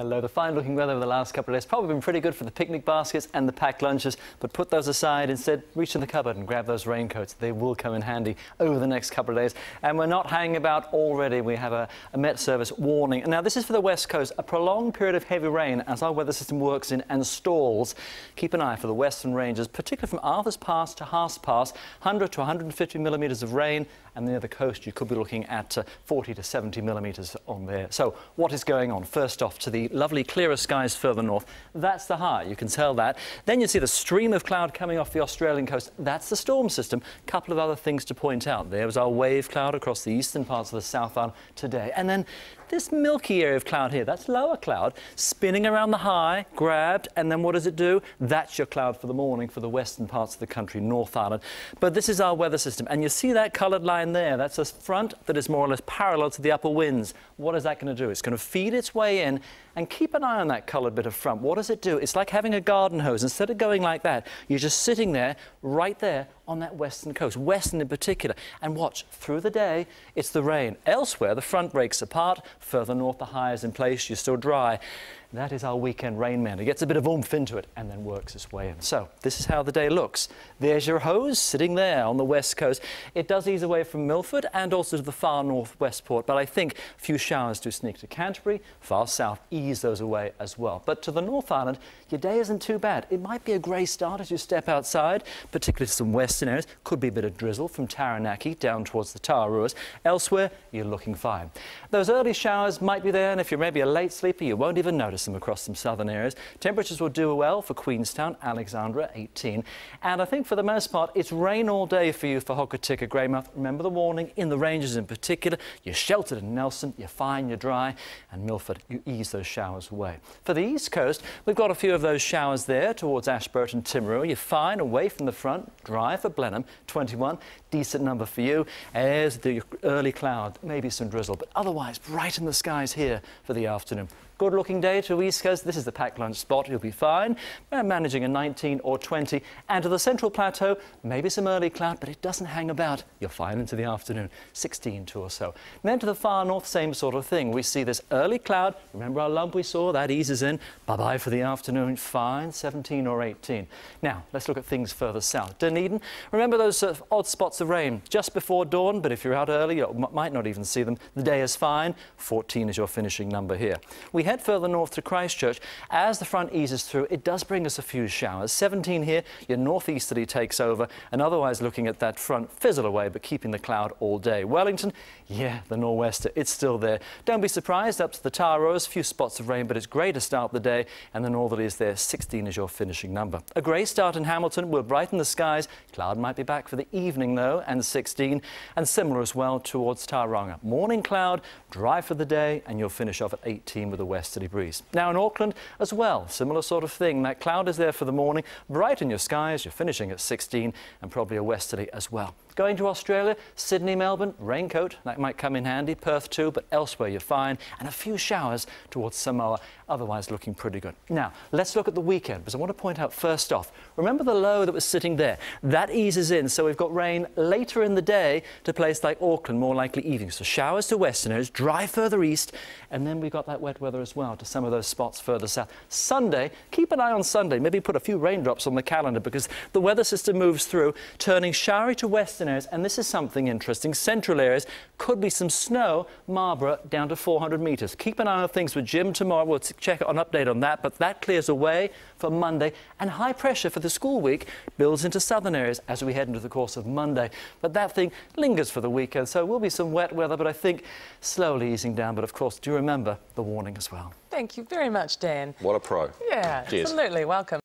Hello. The fine-looking weather over the last couple of days probably been pretty good for the picnic baskets and the packed lunches, but put those aside. Instead, reach in the cupboard and grab those raincoats. They will come in handy over the next couple of days. And we're not hanging about already. We have a Met Service warning. Now, this is for the West Coast. A prolonged period of heavy rain as our weather system works in and stalls. Keep an eye for the western ranges, particularly from Arthur's Pass to Haas Pass, 100 to 150 millimetres of rain. And near the coast, you could be looking at 40 to 70 millimetres on there. So what is going on? First off, to the lovely clearer skies further north. That's the high. You can tell that. Then you see the stream of cloud coming off the Australian coast. That's the storm system. A couple of other things to point out. There was our wave cloud across the eastern parts of the South Island today. And then this milky area of cloud here, that's lower cloud, spinning around the high, grabbed, and then what does it do? That's your cloud for the morning for the western parts of the country, North Island. But this is our weather system, and you see that coloured line there. That's a front that is more or less parallel to the upper winds. What is that going to do? It's going to feed its way in, and keep an eye on that coloured bit of front. What does it do? It's like having a garden hose. Instead of going like that, you're just sitting there, right there, on that western coast, western in particular. And watch, through the day, it's the rain. Elsewhere, the front breaks apart. Further north, the high is in place. You're still dry. That is our weekend rain man. It gets a bit of oomph into it and then works its way in. So this is how the day looks. There's your hose sitting there on the west coast. It does ease away from Milford and also to the far northwest port, but I think a few showers do sneak to Canterbury, far south, ease those away as well. But to the North Island, your day isn't too bad. It might be a grey start as you step outside, particularly to some western areas. Could be a bit of drizzle from Taranaki down towards the Tararuas. Elsewhere, you're looking fine. Those early showers might be there, and if you're maybe a late sleeper, you won't even notice them across some southern areas. Temperatures will do well for Queenstown, Alexandra, 18. And I think for the most part, it's rain all day for you for Hokitika, Greymouth. Remember the warning, in the ranges in particular. You're sheltered in Nelson, you're fine, you're dry. And Milford, you ease those showers away. For the east coast, we've got a few of those showers there towards Ashburton, Timaru. You're fine away from the front, dry for Blenheim, 21. Decent number for you. There's the early cloud, maybe some drizzle, but otherwise bright in the skies here for the afternoon. Good looking day to East Coast. This is the packed lunch spot. You'll be fine. We're managing a 19 or 20. And to the central plateau, maybe some early cloud, but it doesn't hang about. You're fine into the afternoon, 16 to or so. And then to the far north, same sort of thing. We see this early cloud. Remember our lump we saw? That eases in. Bye-bye for the afternoon. Fine, 17 or 18. Now, let's look at things further south. Dunedin, remember those odd spots of rain just before dawn, but if you're out early, you might not even see them. The day is fine. 14 is your finishing number here. We head further north to Christchurch. As the front eases through, it does bring us a few showers. 17 here, your northeasterly takes over, and otherwise looking at that front, fizzle away, but keeping the cloud all day. Wellington, yeah, the nor'wester, it's still there. Don't be surprised, up to the Tararuas, a few spots of rain, but it's grey to start the day, and the northerlies there, 16 is your finishing number. A grey start in Hamilton will brighten the skies. Cloud might be back for the evening, though, and 16, and similar as well towards Tauranga. Morning cloud, dry for the day, and you'll finish off at 18 with a westerly breeze. Now in Auckland as well, similar sort of thing. That cloud is there for the morning, bright in your skies, you're finishing at 16 and probably a westerly as well. Going to Australia, Sydney, Melbourne, raincoat, that might come in handy, Perth too, but elsewhere you're fine, and a few showers towards Samoa, otherwise looking pretty good. Now, let's look at the weekend, because I want to point out first off, remember the low that was sitting there? That eases in, so we've got rain later in the day to places like Auckland, more likely evening. So showers to western areas, dry further east, and then we've got that wet weather as well to some of those spots further south. Sunday, keep an eye on Sunday, maybe put a few raindrops on the calendar, because the weather system moves through, turning showery to western areas, and this is something interesting. Central areas could be some snow, Marlborough down to 400 metres. Keep an eye on things with Jim tomorrow. We'll check an update on that, but that clears away for Monday. And high pressure for the school week builds into southern areas as we head into the course of Monday. But that thing lingers for the weekend, so will be some wet weather, but I think slowly easing down. But of course, do remember the warning as well. Thank you very much, Dan. What a pro. Yeah, Cheers. Absolutely. Welcome.